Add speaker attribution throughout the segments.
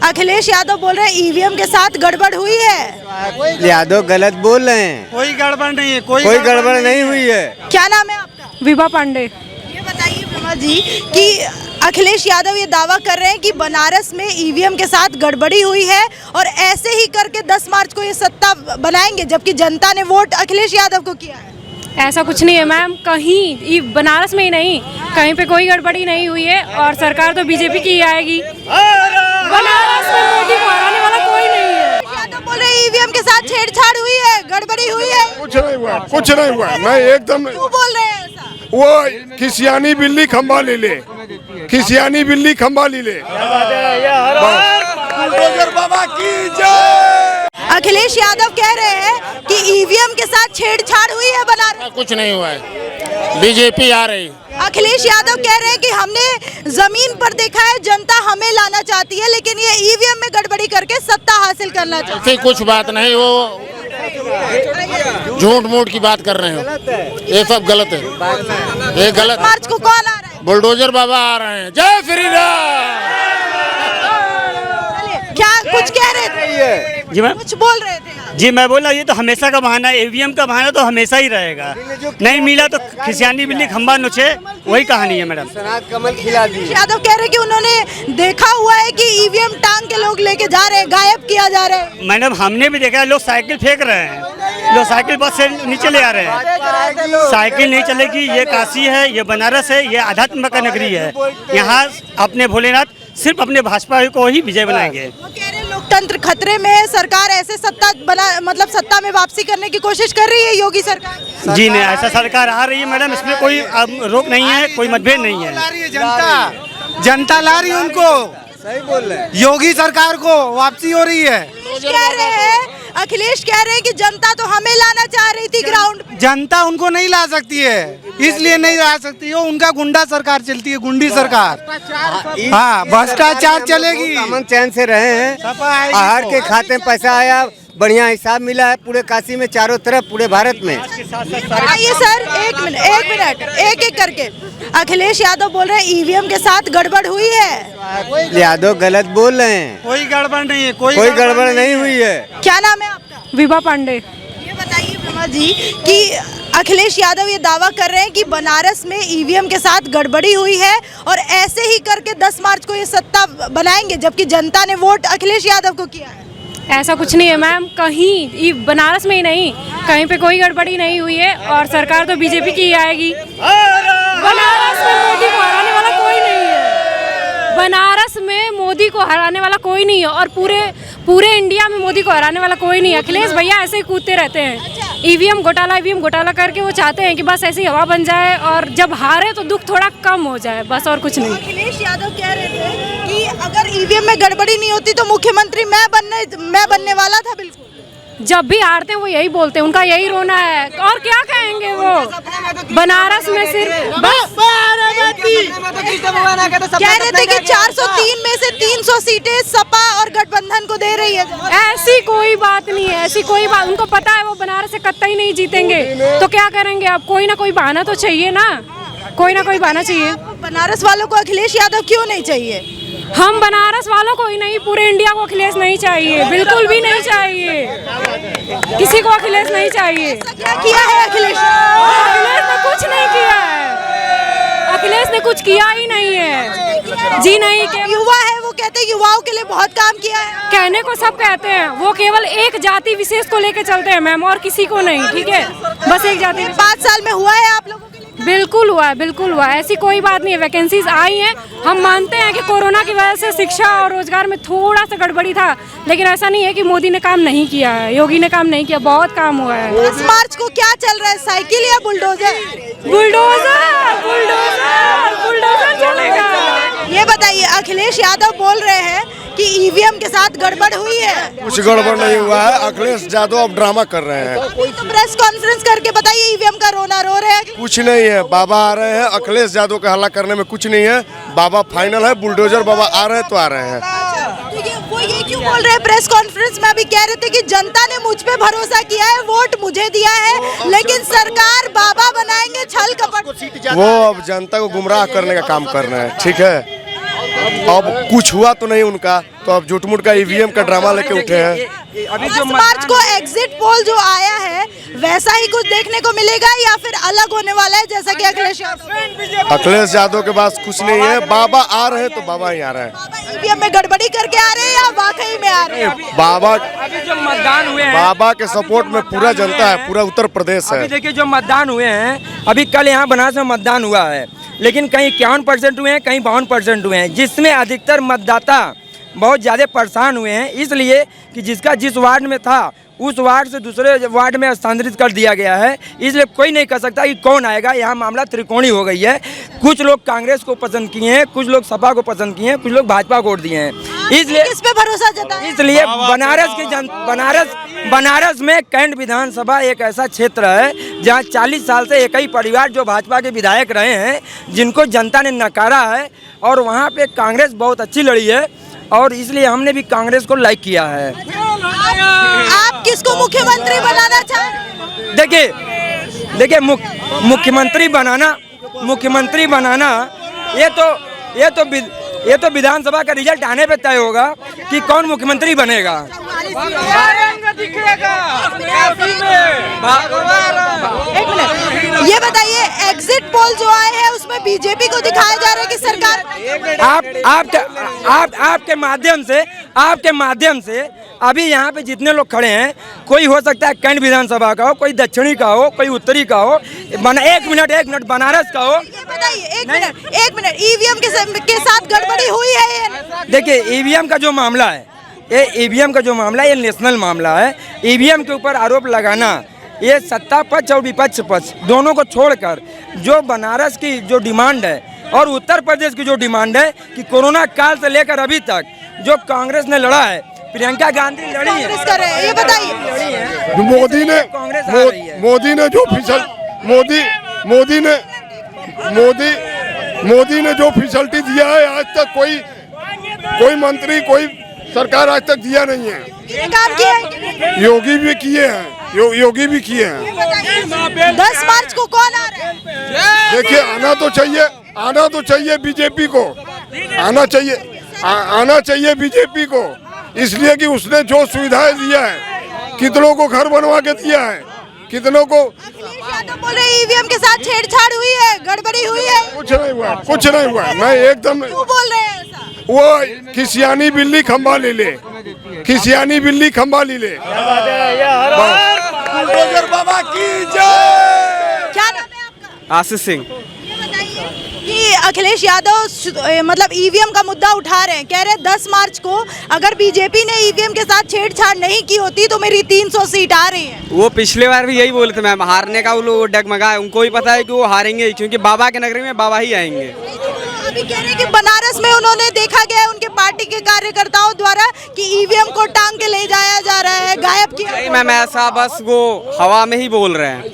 Speaker 1: अखिलेश यादव बोल रहे हैं ईवीएम के साथ गड़बड़ हुई है।
Speaker 2: यादव गलत बोल रहे हैं।
Speaker 3: कोई गड़बड़ नहीं है, कोई
Speaker 2: गड़बड़ नहीं हुई है।
Speaker 1: क्या नाम है आपका?
Speaker 4: विभा पांडे।
Speaker 1: ये बताइए विभा जी कि अखिलेश यादव ये दावा कर रहे हैं कि बनारस में ईवीएम के साथ गड़बड़ी हुई है और ऐसे ही करके 10 मार्च को ये सत्ता बनाएंगे, जबकि जनता ने वोट अखिलेश यादव को किया है।
Speaker 4: ऐसा कुछ नहीं है मैम, कहीं बनारस में ही नहीं, कहीं पे कोई गड़बड़ी नहीं हुई है और सरकार तो बीजेपी की ही आएगी। बनारस में मोदी को हराने वाला कोई नहीं है।
Speaker 1: यादव बोले ईवीएम के साथ छेड़छाड़ हुई है, गड़बड़ी हुई है।
Speaker 5: कुछ नहीं हुआ, कुछ नहीं हुआ। मैं एकदम
Speaker 1: क्यों बोल रहे हैं ऐसा?
Speaker 5: वो खिसियानी बिल्ली खंबा ले ले, खिसियानी बिल्ली खंबा ले ले। बाबा की जय।
Speaker 1: अखिलेश यादव कह रहे हैं कि ईवीएम के साथ छेड़छाड़ हुई है बनारस।
Speaker 6: कुछ नहीं हुआ है, बीजेपी आ रही।
Speaker 1: अखिलेश यादव कह रहे हैं कि हमने जमीन पर देखा है, जनता हमें लाना चाहती है, लेकिन ये ईवीएम में गड़बड़ी करके सत्ता हासिल करना चाहती है।
Speaker 6: कुछ बात नहीं, वो झूठ मूठ की बात कर रहे हो, ये सब गलत है, ये गलत।
Speaker 1: मार्च को कौन आ रहा है?
Speaker 6: बुलडोजर बाबा आ रहे हैं। जय श्री राम।
Speaker 1: क्या कुछ कह रहे थे?
Speaker 3: जी मैम,
Speaker 1: कुछ बोल रहे थे आप?
Speaker 3: जी मैं बोला ये तो हमेशा का बहाना है, ईवीएम का बहाना तो हमेशा ही रहेगा। नहीं मिला तो खिसियानी बिल्ली खंबा नोचे, वही कहानी है मैडम।
Speaker 2: कमल खिला दी।
Speaker 1: यादव कह रहे हैं कि उन्होंने देखा हुआ है कि ईवीएम टांग के लोग लेके जा रहे हैं, गायब किया जा रहा है।
Speaker 3: मैडम हमने भी देखा है, लोग साइकिल फेंक रहे हैं, लोग साइकिल बस से नीचे ले आ रहे हैं। साइकिल नहीं चलेगी, ये काशी है, ये बनारस है, ये आध्यात्म का नगरी है। यहाँ अपने भोलेनाथ सिर्फ अपने भाजपा को ही विजय बनाएंगे।
Speaker 1: वो कह रहे हैं लोकतंत्र खतरे में है, सरकार ऐसे सत्ता बना मतलब सत्ता में वापसी करने की कोशिश कर रही है योगी सरकार।
Speaker 3: जी नहीं, ऐसा सरकार आ रही है मैडम, इसमें कोई रोक नहीं है, कोई मतभेद नहीं है।
Speaker 7: जनता ला रही है उनको,
Speaker 2: सही बोल रहे हैं।
Speaker 7: योगी सरकार को वापसी हो रही है।
Speaker 1: अखिलेश कह रहे हैं कि जनता तो हमें लाना चाह रही थी ग्राउंड।
Speaker 7: जनता उनको नहीं ला सकती है, इसलिए नहीं ला सकती है, उनका गुंडा सरकार चलती है, गुंडी सरकार। हाँ, भ्रष्टाचार चलेगी।
Speaker 2: अमन चैन से रहे हैं, आहार के खाते में पैसा आया, बढ़िया हिसाब मिला है पूरे काशी में, चारों तरफ, पूरे भारत में।
Speaker 1: आइए सर, एक मिनट, एक करके। अखिलेश यादव बोल रहे हैं ईवीएम के साथ गड़बड़ हुई है।
Speaker 2: यादव गलत बोल रहे हैं।
Speaker 3: कोई गड़बड़ नहीं है, कोई
Speaker 2: गड़बड़ नहीं हुई है।
Speaker 1: क्या नाम है आपका?
Speaker 4: विभा पांडे।
Speaker 1: ये बताइए विभा जी कि अखिलेश यादव ये दावा कर रहे हैं कि बनारस में ईवीएम के साथ गड़बड़ी हुई है और ऐसे ही करके 10 मार्च को ये सत्ता बनाएंगे, जबकि जनता ने वोट अखिलेश यादव को किया है।
Speaker 4: ऐसा कुछ नहीं है मैम, कहीं बनारस में ही नहीं, कहीं पे कोई गड़बड़ी नहीं हुई है और सरकार तो बीजेपी की ही आएगी। बनारस में मोदी को हराने वाला कोई नहीं है। बनारस में मोदी को हराने वाला कोई नहीं है और पूरे इंडिया में मोदी को हराने वाला कोई नहीं है। अखिलेश भैया ऐसे ही कूदते रहते हैं, ईवीएम घोटाला करके वो चाहते हैं कि बस ऐसी हवा बन जाए और जब हारे तो दुख थोड़ा कम हो जाए, बस और कुछ नहीं।
Speaker 1: अखिलेश यादव कह रहे थे कि अगर ईवीएम में गड़बड़ी नहीं होती तो मुख्यमंत्री मैं बनने वाला था। बिल्कुल,
Speaker 4: जब भी हारते हैं वो यही बोलते हैं, उनका यही रोना है और क्या कहेंगे वो। बनारस में सिर्फ बस
Speaker 1: कह रहे थे कि 403 में से 300 सीटें सपा और गठबंधन को दे रही है।
Speaker 4: ऐसी कोई बात नहीं है, ऐसी कोई बात, उनको पता है वो बनारस से कतई नहीं जीतेंगे, तो क्या करेंगे अब? कोई ना कोई बहाना तो चाहिए ना, कोई ना कोई बहाना चाहिए।
Speaker 1: बनारस वालों को अखिलेश यादव क्यों नहीं चाहिए?
Speaker 4: हम बनारस वालों को ही नहीं, पूरे इंडिया को अखिलेश नहीं चाहिए, बिल्कुल भी नहीं चाहिए, किसी को अखिलेश नहीं चाहिए।
Speaker 1: क्या किया है अखिलेश?
Speaker 4: अखिलेश ने कुछ नहीं किया है, अखिलेश ने कुछ किया ही नहीं है जी। नहीं,
Speaker 1: युवा है, वो कहते हैं युवाओं के लिए बहुत काम किया है।
Speaker 4: कहने को सब कहते हैं, वो केवल एक जाति विशेष को लेके चलते हैं मैम, और किसी को नहीं, ठीक है, बस एक जाति।
Speaker 1: 5 साल में हुआ है आप लोगों के लिए?
Speaker 4: बिल्कुल हुआ है, बिल्कुल हुआ है, ऐसी कोई बात नहीं है। वैकेंसीज आई हैं, हम मानते हैं कि कोरोना की वजह से शिक्षा और रोजगार में थोड़ा सा गड़बड़ी था, लेकिन ऐसा नहीं है कि मोदी ने काम नहीं किया है, योगी ने काम नहीं किया, बहुत काम हुआ है।
Speaker 1: 10 मार्च को क्या चल रहा है, साइकिल या बुलडोजर?
Speaker 4: बुलडोजर बुलडोजर बुलडोजर चलेगा।
Speaker 1: ये बताइए, अखिलेश यादव बोल रहे हैं कि ईवीएम के साथ गड़बड़ हुई है।
Speaker 5: कुछ गड़बड़ नहीं हुआ है, अखिलेश यादव अब ड्रामा कर रहे हैं।
Speaker 1: तो प्रेस कॉन्फ्रेंस करके बताइए ईवीएम का रोना रो रहे हैं।
Speaker 5: कुछ नहीं है, बाबा आ रहे हैं, अखिलेश यादव का हल्ला करने में कुछ नहीं है, बाबा फाइनल है, बुलडोजर बाबा आ रहे हैं तो आ रहे हैं।
Speaker 1: तो ये क्यों बोल रहे हैं? प्रेस कॉन्फ्रेंस में अभी कह रहे थे कि जनता ने मुझ पे भरोसा किया है, वोट मुझे दिया है, लेकिन सरकार बाबा बनाएंगे, छल कपट।
Speaker 5: वो अब जनता को गुमराह करने का काम कर रहे हैं, ठीक है। अब कुछ हुआ तो नहीं उनका, तो अब झूठ-मूठ का ईवीएम का ड्रामा लेके उठे हैं।
Speaker 8: अभी
Speaker 1: 10 मार्च को एग्जिट पोल जो आया है वैसा ही कुछ देखने को मिलेगा या फिर अलग होने वाला है, जैसा कि अखिलेश
Speaker 5: यादव के पास कुछ नहीं है। बाबा आ रहे हैं तो बाबा ही आ रहे हैं।
Speaker 1: ईवीएम में गड़बड़ी करके आ रहे हैं या वाकई में आ रहे हैं?
Speaker 5: बाबा
Speaker 8: अभी जो मतदान हुए हैं,
Speaker 5: बाबा के सपोर्ट में पूरा जनता है, पूरा उत्तर प्रदेश है।
Speaker 8: अभी देखिए जो मतदान हुए हैं, अभी कल यहाँ बनारस में मतदान हुआ है, लेकिन कहीं 51% हुए हैं, कहीं 52% हुए हैं, जिसमें अधिकतर मतदाता बहुत ज़्यादा परेशान हुए हैं, इसलिए कि जिसका जिस वार्ड में था उस वार्ड से दूसरे वार्ड में स्थानांतरित कर दिया गया है। इसलिए कोई नहीं कह सकता कि कौन आएगा। यहाँ मामला त्रिकोणी हो गई है। कुछ लोग कांग्रेस को पसंद किए हैं, कुछ लोग सपा को पसंद किए हैं, कुछ लोग भाजपा को वोट दिए हैं। इसलिए
Speaker 1: किस पे भरोसा जताएं?
Speaker 8: इसलिए बनारस में कैंट विधानसभा एक ऐसा क्षेत्र है जहाँ 40 साल से एक ही परिवार जो भाजपा के विधायक रहे हैं, जिनको जनता ने नकारा है, और वहाँ पे कांग्रेस बहुत अच्छी लड़ी है, और इसलिए हमने भी कांग्रेस को लाइक किया है।
Speaker 1: आप किसको मुख्यमंत्री बनाना चाहें?
Speaker 8: देखिए मुख्यमंत्री बनाना ये तो विधानसभा का रिजल्ट आने पे तय होगा कि कौन मुख्यमंत्री बनेगा।
Speaker 1: एक मिनट, ये बताइए एग्जिट पोल जो आए हैं उसमें बीजेपी को दिखाया जा रहा है कि सरकार आपके माध्यम से अभी यहाँ पे जितने लोग खड़े हैं, कोई हो सकता है कैंट विधानसभा का हो, कोई दक्षिणी का हो, कोई उत्तरी का हो, एक मिनट बनारस का हो। बताइए एक मिनट ईवीएम के साथ गड़बड़ी हुई है?
Speaker 8: देखिए ईवीएम का जो मामला है ये नेशनल मामला है। ईवीएम के ऊपर आरोप लगाना, ये सत्ता पक्ष और विपक्ष पक्ष दोनों को छोड़कर जो बनारस की जो डिमांड है और उत्तर प्रदेश की जो डिमांड है कि कोरोना काल से लेकर अभी तक जो कांग्रेस ने लड़ा है, प्रियंका गांधी लड़ी है,
Speaker 1: ये बताइए
Speaker 5: मोदी ने जो फैसिलिटी दिया है आज तक कोई मंत्री, कोई सरकार आज तक दिया नहीं है।
Speaker 1: काम किया है?
Speaker 5: योगी भी किए हैं।
Speaker 1: 10 मार्च को कौन आ रहा है?
Speaker 5: देखिए आना तो चाहिए बीजेपी को, आना चाहिए बीजेपी को, इसलिए कि उसने जो सुविधाएं दिया है, कितनों को घर बनवा के दिया है, कितनों को।
Speaker 1: बोले ईवीएम के साथ छेड़छाड़ हुई है, गड़बड़ी हुई है।
Speaker 5: कुछ नहीं हुआ। मैं एकदम
Speaker 1: क्यों बोल रहे हैं ऐसा?
Speaker 5: वो खिसियानी बिल्ली खंबा ले ले।
Speaker 1: क्या नाम है आपका?
Speaker 9: आशीष सिंह।
Speaker 1: कि अखिलेश यादव मतलब ईवीएम का मुद्दा उठा रहे हैं, कह रहे हैं 10 मार्च को अगर बीजेपी ने ईवीएम के साथ छेड़छाड़ नहीं की होती तो मेरी 300 सीट आ रही है।
Speaker 9: वो पिछले बार भी यही बोले थे मैम, हारने का वो लोग डगमगा, उनको ही पता है कि वो हारेंगे, क्योंकि बाबा के नगरी में बाबा ही आएंगे।
Speaker 1: अभी कह रहे हैं कि बनारस में उन्होंने देखा गया है उनके पार्टी के कार्यकर्ताओं द्वारा कि ईवीएम को टांग के ले जाया जा रहा है, गायब किया।
Speaker 9: नहीं मैम, ऐसा बस वो हवा में ही बोल रहे हैं,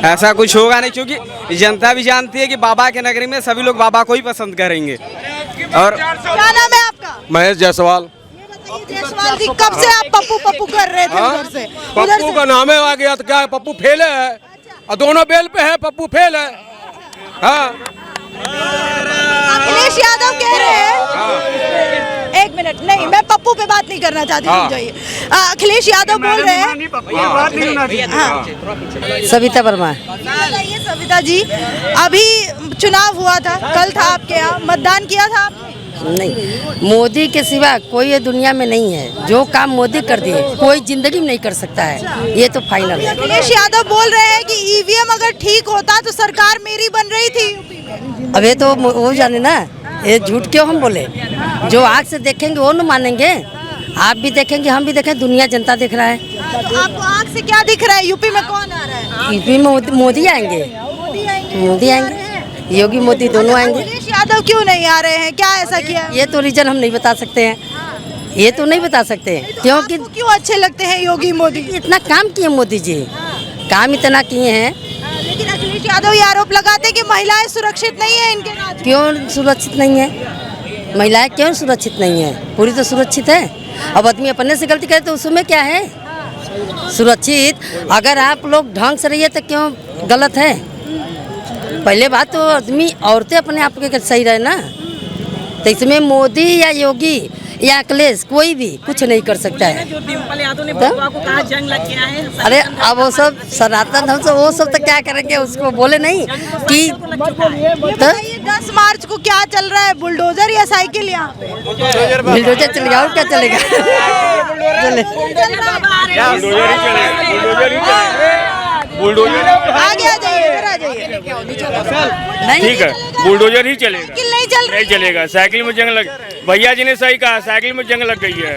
Speaker 9: ऐसा कुछ होगा नहीं, क्योंकि जनता भी जानती है कि बाबा के नगरी में सभी लोग बाबा को ही पसंद करेंगे। और
Speaker 1: क्या नाम है आपका?
Speaker 5: महेश जायसवाल।
Speaker 1: जायसवाल जी, कब से आप पप्पू कर रहे थे उधर से?
Speaker 5: पप्पू का नाम है आ गया तो क्या पप्पू फेल है, और दोनों बेल पे है, पप्पू फेल है। हाँ,
Speaker 1: अखिलेश यादव कह रहे हैं, एक मिनट, नहीं मैं पप्पू पे बात नहीं करना चाहती हूँ, जाइए। अखिलेश यादव बोल रहे हैं।
Speaker 10: सविता वर्मा।
Speaker 1: बताइए सविता जी, अभी चुनाव हुआ था, कल था आपके यहाँ, मतदान किया था आपने?
Speaker 10: नहीं, मोदी के सिवा कोई ये दुनिया में नहीं है। जो काम मोदी कर दिए कोई जिंदगी में नहीं कर सकता है, ये तो फाइनल है।
Speaker 1: अखिलेश यादव बोल रहे हैं कि ईवीएम अगर ठीक होता तो सरकार मेरी बन रही थी।
Speaker 10: अब ये तो वो जाने ना, ये झूठ क्यों हम बोले? जो आँख से देखेंगे वो न मानेंगे। आप भी देखेंगे, हम भी देखें, दुनिया जनता देख रहा है।
Speaker 1: तो आपको आँख से क्या दिख रहा है? यूपी में कौन आ रहा है?
Speaker 10: यूपी में मोदी आएंगे, मोदी आएंगे, योगी मोदी दोनों आएंगे।
Speaker 1: अखिलेश यादव क्यों नहीं आ रहे हैं? क्या ऐसा किया?
Speaker 10: ये तो रीजन हम नहीं बता सकते हैं, ये तो नहीं बता सकते हैं, क्योंकि
Speaker 1: क्यों अच्छे लगते हैं योगी मोदी?
Speaker 10: इतना काम किए मोदी जी, काम इतना किए हैं।
Speaker 1: लेकिन अखिलेश यादव ये आरोप लगाते हैं कि महिलाएं सुरक्षित नहीं है इनके राज्य में।
Speaker 10: क्यों सुरक्षित नहीं है? महिलाएं क्यों सुरक्षित नहीं है? पूरी तो सुरक्षित है। अब आदमी अपने से गलती करे तो उसमें क्या है? सुरक्षित अगर आप लोग ढंग से रहिए तो क्यों गलत है? पहले बात तो आदमी औरतें अपने आप के सही रहे ना, तो इसमें मोदी या योगी या अखिलेश कोई भी कुछ नहीं कर सकता है।
Speaker 11: जो डिम्पल यादव ने बचवा को कहा जंग लग गया है।
Speaker 10: अरे अब वो सब सनातन धर्म से वो सब तो क्या करेंगे, उसको बोले नहीं कि तो
Speaker 1: 10 मार्च को क्या चल रहा है, बुलडोजर या साइकिल यहाँ पे?
Speaker 10: बुलडोजर चलेगा और क्या चलेगा।
Speaker 1: आगे आ जाइए, इधर आ जाइए।
Speaker 12: ठीक है, बुलडोजर ही चलेगा।
Speaker 1: साइकिल नहीं चल रही।
Speaker 12: नहीं चलेगा, साइकिल में जंग लग, भैया जी ने सही कहा, साइकिल में जंग लग गई है।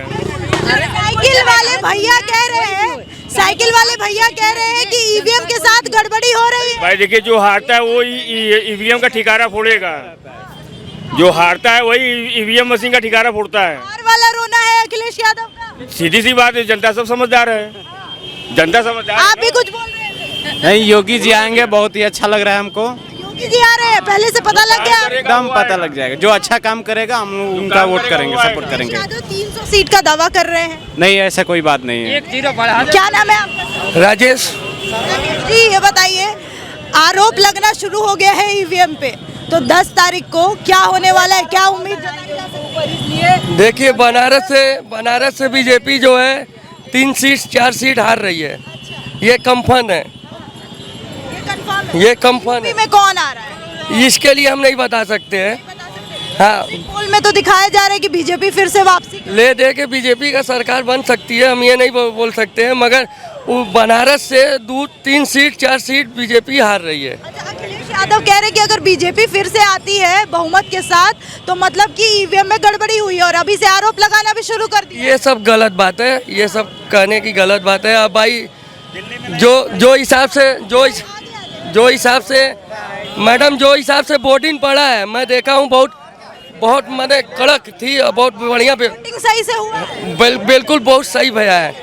Speaker 1: साइकिल वाले भैया कह रहे हैं, साइकिल वाले भैया कह रहे हैं कि ईवीएम के साथ गड़बड़ी हो रही है।
Speaker 12: भाई देखिए, जो हारता है वो ईवीएम का ठिकाना फोड़ेगा, जो हारता है वही ईवीएम मशीन का ठिकाना फोड़ता है।
Speaker 1: हार वाला रोना है अखिलेश यादव का।
Speaker 12: सीधी सी बात है, जनता सब समझदार है, जनता समझदार।
Speaker 1: आप भी कुछ बोल रहे हैं?
Speaker 9: नहीं, योगी जी आएंगे, बहुत ही अच्छा लग रहा है हमको।
Speaker 1: योगी जी आ रहे हैं, पहले से पता लग गया?
Speaker 9: एकदम पता लग जाएगा, जो अच्छा काम करेगा हम लोग उनका वोट करेंगे, सपोर्ट करेंगे।
Speaker 1: 300 सीट का दावा कर रहे हैं।
Speaker 9: नहीं, ऐसा कोई बात नहीं है।
Speaker 1: क्या नाम है आपका?
Speaker 7: राजेश।
Speaker 1: जी ये बताइए, आरोप लगना शुरू हो गया है ईवीएम पे, तो 10 तारीख को क्या होने वाला है, क्या उम्मीद जताई जा सकती है?
Speaker 7: देखिए, बनारस से बीजेपी जो है 3 सीट 4 सीट हार रही है। ये कंफर्म है, ये कंफर्म है।
Speaker 1: में कौन आ रहा है
Speaker 7: इसके लिए हम नहीं बता सकते हैं। हाँ,
Speaker 1: पोल में तो दिखाया जा रहा है कि बीजेपी फिर से वापसी
Speaker 7: ले दे के बीजेपी का सरकार बन सकती है, हम ये नहीं बोल सकते हैं, मगर वो बनारस से 2-3 सीट 4 सीट बीजेपी हार रही है।
Speaker 1: अखिलेश यादव कह रहे हैं कि अगर बीजेपी फिर से आती है बहुमत के साथ, तो मतलब कि ईवीएम में गड़बड़ी हुई है, और अभी से आरोप लगाना भी शुरू कर दिया।
Speaker 7: ये सब गलत बात है, ये सब कहने की गलत बात है। अब भाई जो हिसाब से मैडम जो हिसाब से वोटिंग पड़ा है, मैं देखा हूँ बहुत मैंने कड़क थी और बहुत बढ़िया।
Speaker 1: सही से हुआ?
Speaker 7: बिल्कुल बहुत सही भैया है।